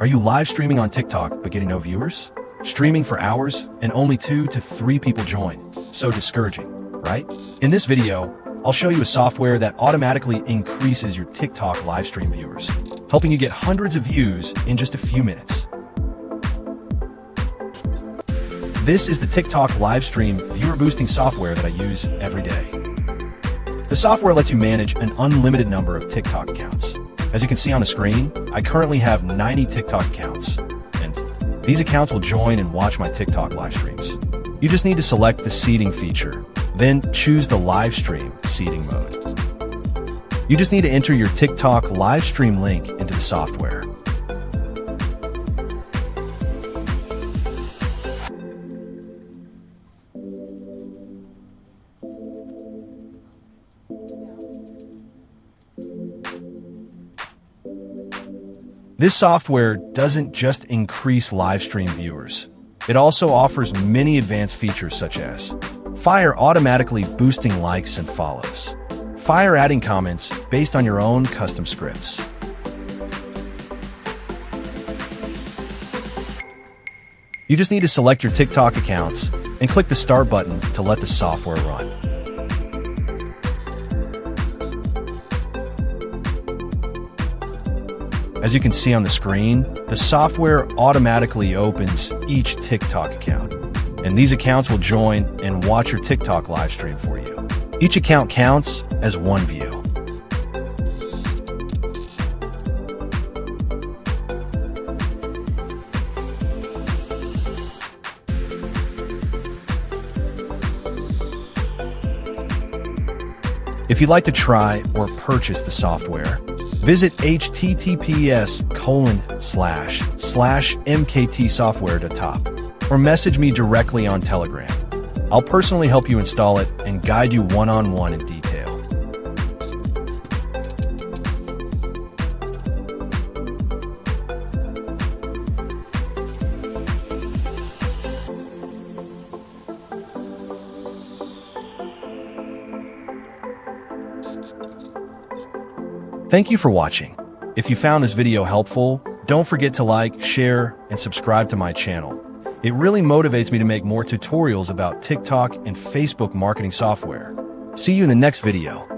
Are you live streaming on TikTok but getting no viewers? Streaming for hours and only 2 to 3 people join. So discouraging, right? In this video, I'll show you a software that automatically increases your TikTok live stream viewers, helping you get hundreds of views in just a few minutes. This is the TikTok live stream viewer boosting software that I use every day. The software lets you manage an unlimited number of TikTok accounts. As you can see on the screen, I currently have 90 TikTok accounts, and these accounts will join and watch my TikTok live streams. You just need to select the seating feature, then choose the live stream seating mode. You just need to enter your TikTok live stream link into the software. This software doesn't just increase live stream viewers. It also offers many advanced features such as Fire automatically boosting likes and follows, Fire adding comments based on your own custom scripts, you just need to select your TikTok accounts and click the start button to let the software run. As you can see on the screen, the software automatically opens each TikTok account, and these accounts will join and watch your TikTok live stream for you. Each account counts as one view. If you'd like to try or purchase the software, visit https://mktsoftware.top or message me directly on Telegram. I'll personally help you install it and guide you one-on-one in detail. Thank you for watching. If you found this video helpful, don't forget to like, share, and subscribe to my channel. It really motivates me to make more tutorials about TikTok and Facebook marketing software. See you in the next video.